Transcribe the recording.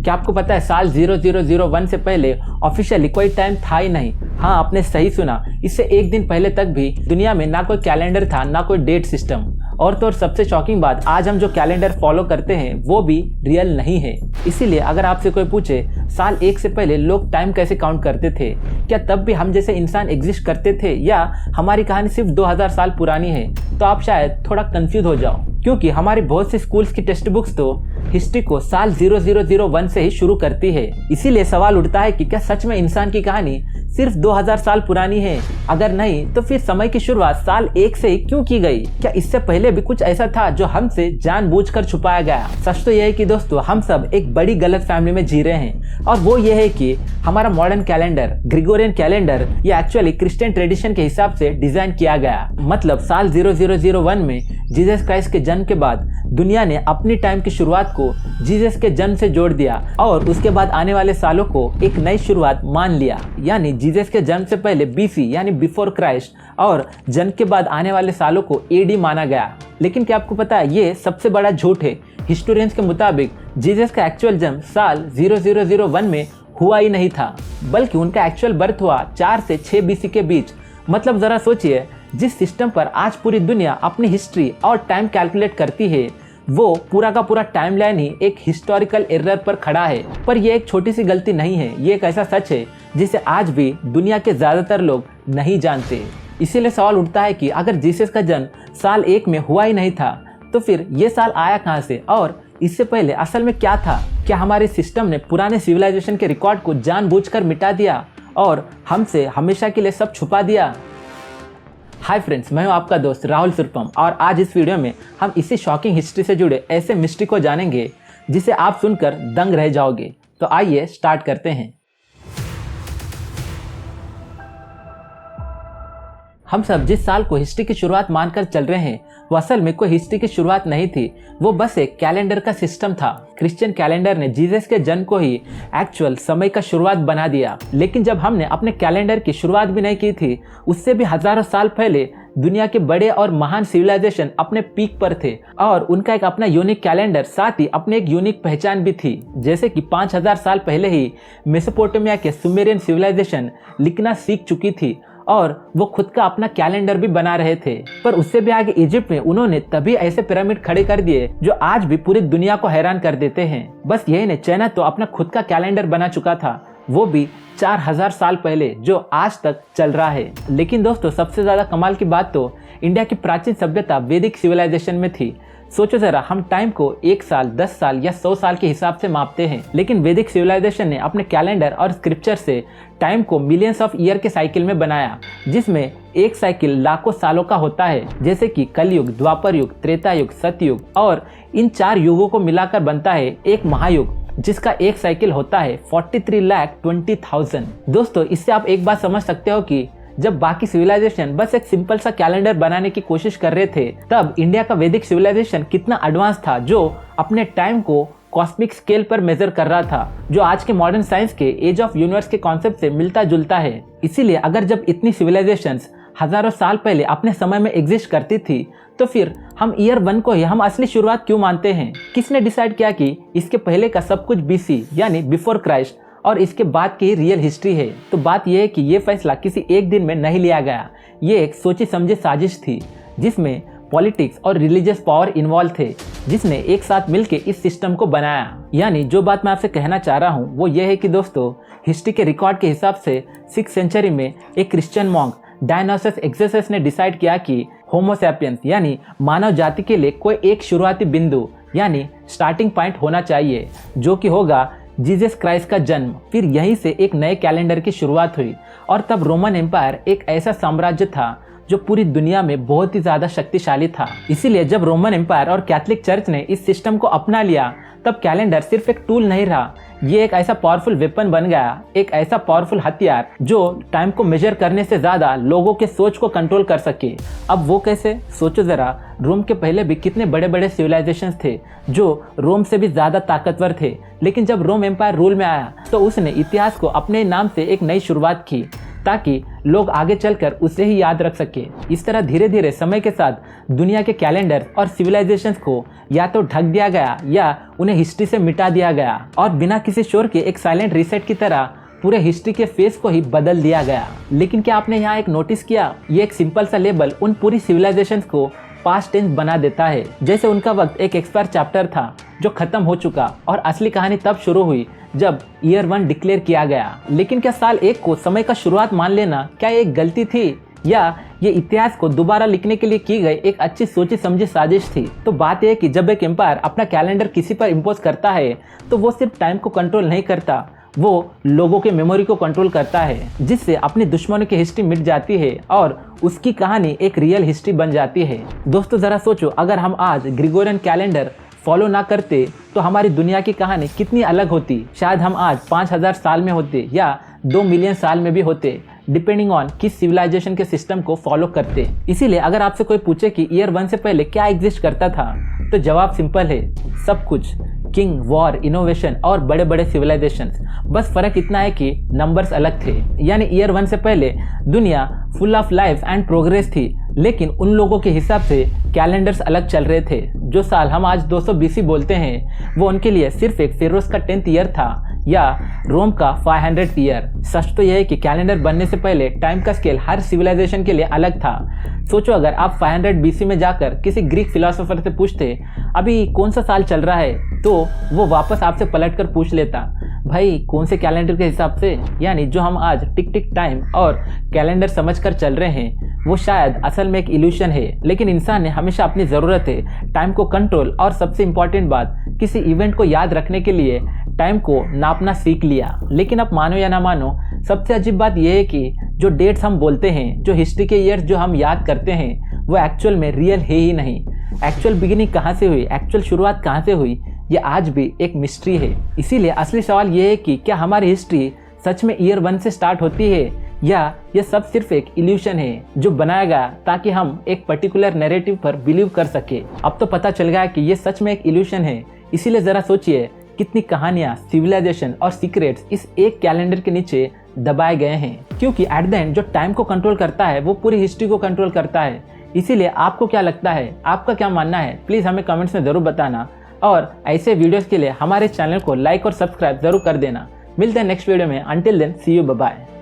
क्या आपको पता है साल 0001 से पहले ऑफिशियली कोई टाइम था ही नहीं। हाँ, आपने सही सुना, इससे एक दिन पहले तक भी दुनिया में ना कोई कैलेंडर था, ना कोई डेट सिस्टम। और तो और सबसे शॉकिंग बात, आज हम जो कैलेंडर फॉलो करते हैं वो भी रियल नहीं है। इसीलिए अगर आपसे कोई पूछे साल 1 से पहले लोग टाइम कैसे काउंट करते थे, क्या तब भी हम जैसे इंसान एग्जिस्ट करते थे या हमारी कहानी सिर्फ 2000 साल पुरानी है, तो आप शायद थोड़ा कंफ्यूज हो जाओ। क्योंकि हमारी बहुत सी स्कूल्स की टेक्स्ट बुक्स तो हिस्ट्री को साल 0001 से ही शुरू करती है। इसीलिए सवाल उठता है कि क्या सच में इंसान की कहानी सिर्फ 2000 साल पुरानी है? अगर नहीं तो फिर समय की शुरुआत साल 1 से ही क्यों की गई? क्या इससे पहले भी कुछ ऐसा था जो हमसे जानबूझकर छुपाया गया? सच तो यह है कि दोस्तों, हम सब एक बड़ी गलत फैमिली में जी रहे हैं, और वो ये है कि हमारा मॉडर्न कैलेंडर, ग्रिगोरियन कैलेंडर, ये एक्चुअली क्रिश्चियन ट्रेडिशन के हिसाब से डिजाइन किया गया। मतलब साल 0001 में जीसस क्राइस्ट के जन्म के बाद दुनिया ने अपनी टाइम की शुरुआत को जीसस के जन्म से जोड़ दिया और उसके बाद आने वाले सालों को एक नई शुरुआत मान लिया। यानी जीसस के जन्म से पहले BC यानी बिफोर क्राइस्ट और जन्म के बाद आने वाले सालों को AD माना गया। लेकिन क्या आपको पता है, ये सबसे बड़ा झूठ है। हिस्टोरियंस के मुताबिक जीसस का एक्चुअल जन्म साल 0001 में हुआ ही नहीं था, बल्कि उनका एक्चुअल बर्थ हुआ 4 से 6 BC के बीच। मतलब जरा सोचिए, जिस सिस्टम पर आज पूरी दुनिया अपनी हिस्ट्री और टाइम कैलकुलेट करती है, वो पूरा का पूरा टाइमलाइन ही एक हिस्टोरिकल एरर पर खड़ा है। पर यह एक छोटी सी गलती नहीं है, ये एक ऐसा सच है जिसे आज भी दुनिया के ज्यादातर लोग नहीं जानते। इसीलिए सवाल उठता है कि अगर जीसस का जन्म साल 1 में हुआ ही नहीं था, तो फिर ये साल आया कहाँ से, और इससे पहले असल में क्या था? क्या हमारे सिस्टम ने पुराने सिविलाइजेशन के रिकॉर्ड को जानबूझकर मिटा दिया और हमसे हमेशा के लिए सब छुपा दिया? हाय फ्रेंड्स, मैं हूं आपका दोस्त राहुल सुरपम, और आज इस वीडियो में हम इसी शॉकिंग हिस्ट्री से जुड़े ऐसे मिस्ट्री को जानेंगे जिसे आप सुनकर दंग रह जाओगे। तो आइए स्टार्ट करते हैं। हम सब जिस साल को हिस्ट्री की शुरुआत मानकर चल रहे हैं, वो असल में कोई हिस्ट्री की शुरुआत नहीं थी, वो बस एक कैलेंडर का सिस्टम था। क्रिश्चियन कैलेंडर ने जीसस के जन्म को ही एक्चुअल समय का शुरुआत बना दिया। लेकिन जब हमने अपने कैलेंडर की शुरुआत भी नहीं की थी, उससे भी हजारों साल पहले दुनिया के बड़े और महान सिविलाइजेशन अपने पीक पर थे, और उनका एक अपना यूनिक कैलेंडर, साथ ही अपने एक यूनिक पहचान भी थी। जैसे कि 5000 साल पहले ही मेसोपोटामिया के सुमेरियन सिविलाइजेशन लिखना सीख चुकी थी और वो खुद का अपना कैलेंडर भी बना रहे थे। पर उससे भी आगे इजिप्ट में उन्होंने तभी ऐसे पिरामिड खड़े कर दिए जो आज भी पूरी दुनिया को हैरान कर देते हैं। बस यही नहीं, चाइना तो अपना खुद का कैलेंडर बना चुका था, वो भी 4000 साल पहले, जो आज तक चल रहा है। लेकिन दोस्तों, सबसे ज्यादा कमाल की बात तो इंडिया की प्राचीन सभ्यता वैदिक सिविलाइजेशन में थी। सोचो जरा, हम टाइम को 1 साल, 10 साल या 100 साल के हिसाब से मापते हैं, लेकिन वैदिक सिविलाइजेशन ने अपने कैलेंडर और स्क्रिप्चर से टाइम को मिलियंस ऑफ ईयर के साइकिल में बनाया, जिसमें एक साइकिल लाखों सालों का होता है। जैसे कि कलयुग, द्वापर युग, त्रेता युग, सतयुग, और इन 4 युगों को मिलाकर बनता है एक महायुग, जिसका एक साइकिल होता है 43,20,000। दोस्तों, इससे आप एक बात समझ सकते हो कि जब बाकी सिविलाइजेशन बस एक सिंपल सा कैलेंडर बनाने की कोशिश कर रहे थे, तब इंडिया का वैदिक सिविलाइजेशन कितना एडवांस था, जो अपने टाइम को कॉस्मिक स्केल पर मेजर कर रहा था, जो आज के मॉडर्न साइंस के एज ऑफ यूनिवर्स के कॉन्सेप्ट से मिलता जुलता है। इसीलिए अगर जब इतनी सिविलाइजेशंस हजारों साल पहले अपने समय में एग्जिस्ट करती थी, तो फिर हम ईयर 1 को ही हम असली शुरुआत क्यों मानते हैं? किसने डिसाइड किया कि इसके पहले का सब कुछ BC यानी बिफोर क्राइस्ट और इसके बाद की रियल हिस्ट्री है? तो बात यह है कि ये फैसला किसी एक दिन में नहीं लिया गया। ये एक सोची समझी साजिश थी, जिसमें पॉलिटिक्स और रिलीजियस पावर इन्वॉल्व थे, जिसने एक साथ मिलकर इस सिस्टम को बनाया। यानी जो बात मैं आपसे कहना चाह रहा हूँ वो ये है कि दोस्तों, हिस्ट्री के रिकॉर्ड के हिसाब से 6th सेंचुरी में एक क्रिश्चियन मॉन्क डायनोसस एक्सेसस ने डिसाइड किया कि होमो सैपियंस यानी मानव जाति के लिए कोई एक शुरुआती बिंदु यानी स्टार्टिंग पॉइंट होना चाहिए, जो कि होगा जीसस क्राइस्ट का जन्म। फिर यहीं से एक नए कैलेंडर की शुरुआत हुई, और तब रोमन एम्पायर एक ऐसा साम्राज्य था जो पूरी दुनिया में बहुत ही ज्यादा शक्तिशाली था। इसीलिए जब रोमन एम्पायर और कैथोलिक चर्च ने इस सिस्टम को अपना लिया, तब कैलेंडर सिर्फ एक टूल नहीं रहा, ये एक ऐसा पावरफुल वेपन बन गया, एक ऐसा पावरफुल हथियार जो टाइम को मेजर करने से ज्यादा लोगों के सोच को कंट्रोल कर सके। अब वो कैसे? सोचो जरा, रोम के पहले भी कितने बड़े बड़े सिविलाइजेशंस थे जो रोम से भी ज्यादा ताकतवर थे, लेकिन जब रोम एम्पायर रूल में आया तो उसने इतिहास को अपने नाम से एक नई शुरुआत की। ताकि लोग आगे चलकर उसे ही याद रख सके। इस तरह धीरे धीरे समय के साथ दुनिया के कैलेंडर और सिविलाइजेशंस को या तो ढक दिया गया या उन्हें हिस्ट्री से मिटा दिया गया और बिना किसी शोर के एक साइलेंट रीसेट की तरह पूरे हिस्ट्री के फेस को ही बदल दिया गया। लेकिन क्या आपने यहाँ एक नोटिस किया, ये एक सिंपल सा लेबल उन पूरी सिविलाइजेशंस को पास्ट टेंस बना देता है, जैसे उनका वक्त एक एक्सपायर चैप्टर था जो खत्म हो चुका और असली कहानी तब शुरू हुई जब ईयर 1 डिक्लेयर किया गया। लेकिन क्या साल 1 को समय का शुरुआत मान लेना क्या एक गलती थी या ये इतिहास को दोबारा लिखने के लिए की गई एक अच्छी सोची समझी साजिश थी? तो बात यह है कि जब एक एम्पायर अपना कैलेंडर किसी पर इम्पोज करता है तो वो सिर्फ टाइम को कंट्रोल नहीं करता, वो लोगों के मेमोरी को कंट्रोल करता है, जिससे अपनी दुश्मनों की हिस्ट्री मिट जाती है और उसकी कहानी एक रियल हिस्ट्री बन जाती है। दोस्तों जरा सोचो, अगर हम आज ग्रिगोरियन कैलेंडर फॉलो ना करते तो हमारी दुनिया की कहानी कितनी अलग होती। शायद हम आज 5000 साल में होते या 2 मिलियन साल में भी होते, डिपेंडिंग ऑन किस सिविलाइजेशन के सिस्टम को फॉलो करते। इसीलिए अगर आपसे कोई पूछे कि ईयर 1 से पहले क्या एग्जिस्ट करता था, तो जवाब सिंपल है, सब कुछ। किंग, वॉर, इनोवेशन और बड़े बड़े सिविलाइजेशंस। बस फर्क इतना है कि नंबर्स अलग थे। यानी ईयर 1 से पहले दुनिया full of life and progress थी, लेकिन उन लोगों के हिसाब से कैलेंडर्स अलग चल रहे थे। जो साल हम आज 200 BC बोलते हैं वो उनके लिए सिर्फ एक फेरोज का 10th ईयर था या रोम का 500th ईयर। सच तो यह है कि कैलेंडर बनने से पहले टाइम का स्केल हर सिविलाइजेशन के लिए अलग था। सोचो, अगर आप 500 BC में जाकर किसी ग्रीक फिलोसोफर से पूछते अभी कौन सा साल चल रहा है, तो वो वापस आपसे पलट कर पूछ लेता, भाई कौन से कैलेंडर के हिसाब से? यानी जो हम आज टिक टिक टाइम और कैलेंडर समझकर चल रहे हैं वो शायद असल में एक इल्यूशन है। लेकिन इंसान ने हमेशा अपनी ज़रूरत है टाइम को कंट्रोल और सबसे इम्पॉर्टेंट बात, किसी इवेंट को याद रखने के लिए टाइम को नापना सीख लिया। लेकिन अब मानो या ना मानो, सबसे अजीब बात यह है कि जो डेट्स हम बोलते हैं, जो हिस्ट्री के ईयर जो हम याद करते हैं, वो एक्चुअल में रियल है ही नहीं। एक्चुअल बिगिनिंग कहाँ से हुई, एक्चुअल शुरुआत कहाँ से हुई, ये आज भी एक मिस्ट्री है। इसीलिए असली सवाल ये है कि क्या हमारी हिस्ट्री सच में ईयर 1 से स्टार्ट होती है या ये सब सिर्फ एक इल्यूशन है जो बनाया गया ताकि हम एक पर्टिकुलर नैरेटिव पर बिलीव कर सके। अब तो पता चल गया कि ये सच में एक इल्यूशन है। इसीलिए जरा सोचिए कितनी कहानियां, सिविलाइजेशन और सीक्रेट्स इस एक कैलेंडर के नीचे दबाए गए हैं। क्योंकि एट द एंड जो टाइम को कंट्रोल करता है वो पूरी हिस्ट्री को कंट्रोल करता है। इसीलिए आपको क्या लगता है, आपका क्या मानना है, प्लीज़ हमें कमेंट्स में ज़रूर बताना और ऐसे वीडियोस के लिए हमारे चैनल को लाइक और सब्सक्राइब जरूर कर देना। मिलते हैं नेक्स्ट वीडियो में। Until then see you, bye bye.